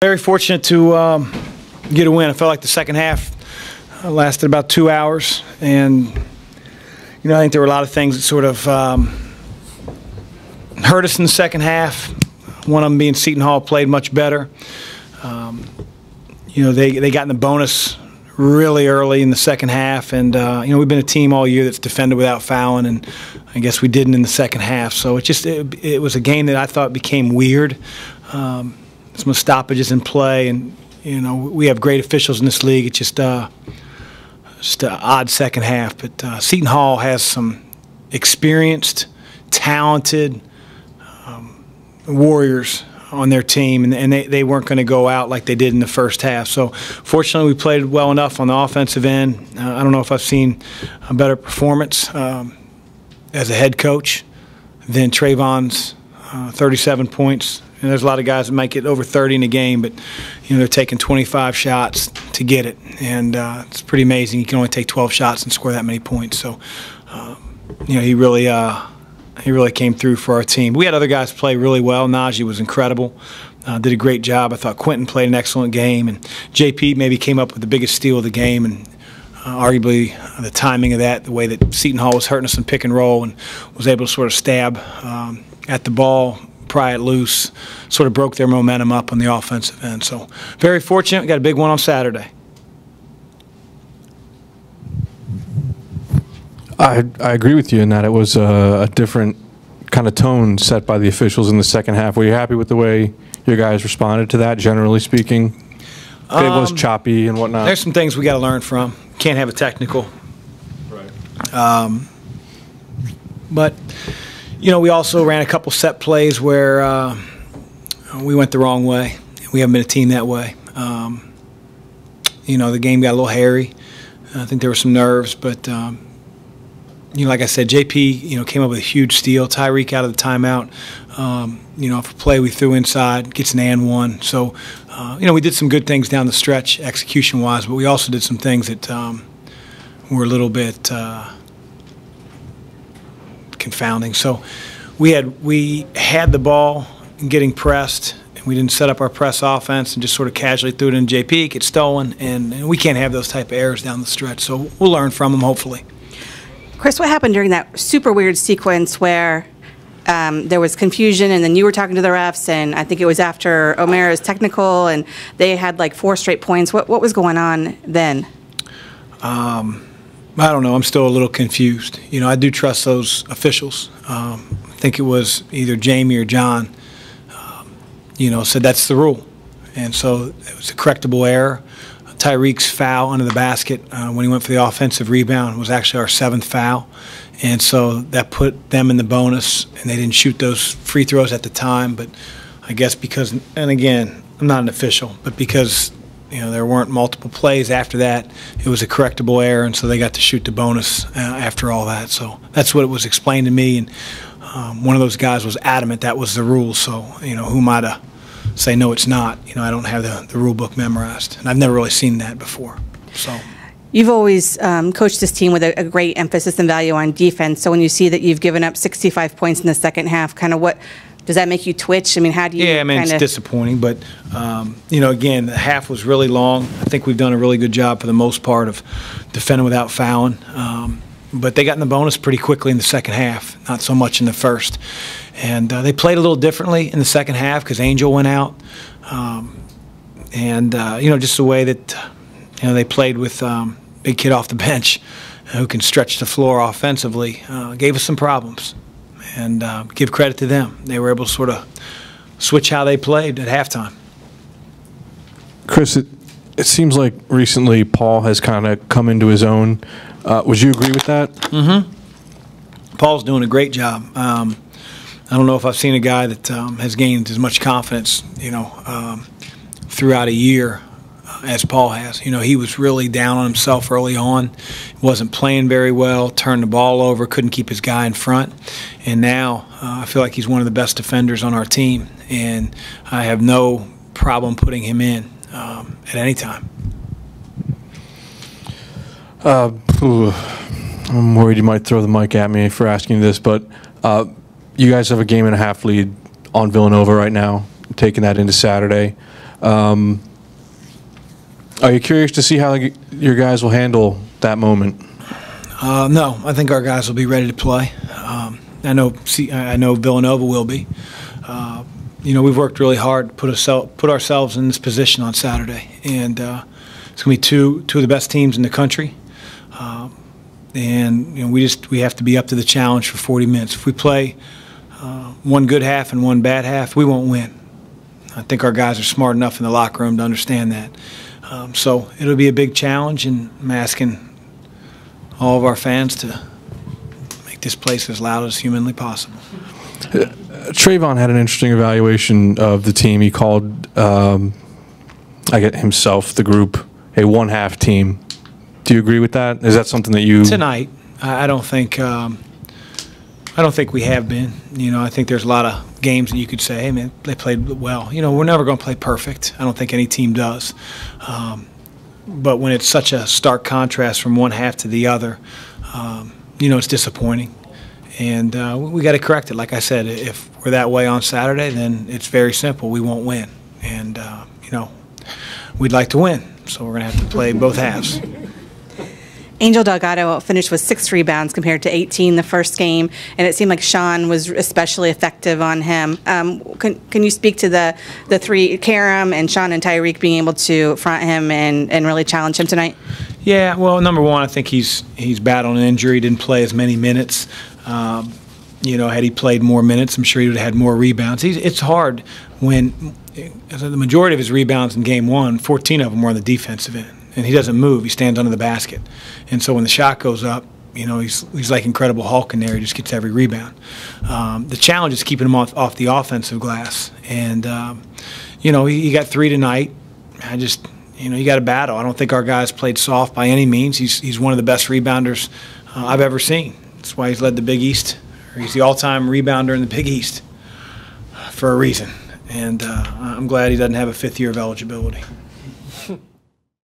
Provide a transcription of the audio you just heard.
Very fortunate to get a win. I felt like the second half lasted about 2 hours, and I think there were a lot of things that sort of hurt us in the second half. One of them being Seton Hall played much better. They got in the bonus really early in the second half, and we've been a team all year that's defended without fouling, and I guess we didn't in the second half. So it was a game that I thought became weird. Some stoppages in play, and we have great officials in this league. It's just an odd second half. But Seton Hall has some experienced, talented warriors on their team, and they weren't going to go out like they did in the first half. So fortunately, we played well enough on the offensive end. I don't know if I've seen a better performance as a head coach than Trayvon's 37 points. And there's a lot of guys that might get over 30 in a game, but they're taking 25 shots to get it, and it's pretty amazing. You can only take 12 shots and score that many points. So, he really came through for our team. We had other guys play really well. Najee was incredible, did a great job. I thought Quentin played an excellent game, and JP maybe came up with the biggest steal of the game, and arguably the timing of that, the way that Seton Hall was hurting us in pick and roll and was able to sort of stab at the ball, pry it loose, sort of broke their momentum up on the offensive end. So very fortunate. We got a big one on Saturday. I agree with you in that it was a different kind of tone set by the officials in the second half. Were you happy with the way your guys responded to that, generally speaking? It was choppy and whatnot. There's some things we got to learn from. Can't have a technical. Right. But we also ran a couple set plays where we went the wrong way. We haven't been a team that way. The game got a little hairy. I think there were some nerves, but like I said, JP came up with a huge steal. Tyreek out of the timeout. For a play we threw inside, gets an and one. So we did some good things down the stretch execution-wise, but we also did some things that were a little bit confounding. So we had the ball getting pressed, and we didn't set up our press offense and just sort of casually threw it in JP, get stolen, and we can't have those type of errors down the stretch. So we'll learn from them, hopefully. Chris, what happened during that super weird sequence where there was confusion, and then you were talking to the refs, and I think it was after O'Mara's technical, and they had like 4 straight points. What was going on then? I don't know. I'm still a little confused. I do trust those officials. I think it was either Jamie or John, said that's the rule. And so it was a correctable error. Tyreek's foul under the basket when he went for the offensive rebound was actually our 7th foul. And so that put them in the bonus, and they didn't shoot those free throws at the time. But I guess because, and again, I'm not an official, but because there weren't multiple plays after that, it was a correctable error, and so they got to shoot the bonus after all that. So that's what it was explained to me, and one of those guys was adamant that was the rule. So who am I to say no, it's not? I don't have the rule book memorized, and I've never really seen that before. So you've always coached this team with a great emphasis and value on defense. So when you see that you've given up 65 points in the second half, kind of what does that make you twitch? I mean, how do you? Yeah, it's disappointing, but again, the half was really long. I think we've done a really good job for the most part of defending without fouling. But they got in the bonus pretty quickly in the second half, not so much in the first. And they played a little differently in the second half because Angel went out, just the way that they played with big kid off the bench who can stretch the floor offensively gave us some problems. And give credit to them. They were able to sort of switch how they played at halftime. Chris, it seems like recently Paul has kind of come into his own. Would you agree with that? Mm-hmm. Paul's doing a great job. I don't know if I've seen a guy that has gained as much confidence, throughout a year as Paul has. He was really down on himself early on, wasn't playing very well, turned the ball over, couldn't keep his guy in front. And now I feel like he's one of the best defenders on our team, and I have no problem putting him in at any time. I'm worried you might throw the mic at me for asking this, but you guys have a game and a half lead on Villanova right now, taking that into Saturday. Are you curious to see how your guys will handle that moment? No, I think our guys will be ready to play. I know Villanova will be. We've worked really hard to put ourselves in this position on Saturday, and it's going to be two of the best teams in the country. We have to be up to the challenge for 40 minutes. If we play one good half and one bad half, we won't win. I think our guys are smart enough in the locker room to understand that. So it'll be a big challenge, and I'm asking all of our fans to make this place as loud as humanly possible. Trayvon had an interesting evaluation of the team. He called himself, the group, a one-half team. Do you agree with that? Is that something that you tonight? I don't think we have been. I think there's a lot of games that you could say, hey man, they played well. We're never going to play perfect. I don't think any team does. But when it's such a stark contrast from one half to the other, it's disappointing. And we got to correct it. Like I said, if we're that way on Saturday, then it's very simple. We won't win. And, we'd like to win. So we're going to have to play both halves. Angel Delgado finished with 6 rebounds compared to 18 the first game, and it seemed like Sean was especially effective on him. Can you speak to the three, Karam and Sean and Tyreek, being able to front him and really challenge him tonight? Yeah, well, number one, I think he's battling an injury. He didn't play as many minutes. Had he played more minutes, I'm sure he would have had more rebounds. It's hard when the majority of his rebounds in game one, 14 of them were on the defensive end. And he doesn't move. He stands under the basket. And so when the shot goes up, he's like Incredible Hulk in there. He just gets every rebound. The challenge is keeping him off the offensive glass. And, he got 3 tonight. You got to battle. I don't think our guys played soft by any means. He's one of the best rebounders I've ever seen. That's why he's led the Big East. He's the all-time rebounder in the Big East for a reason. And I'm glad he doesn't have a 5th year of eligibility.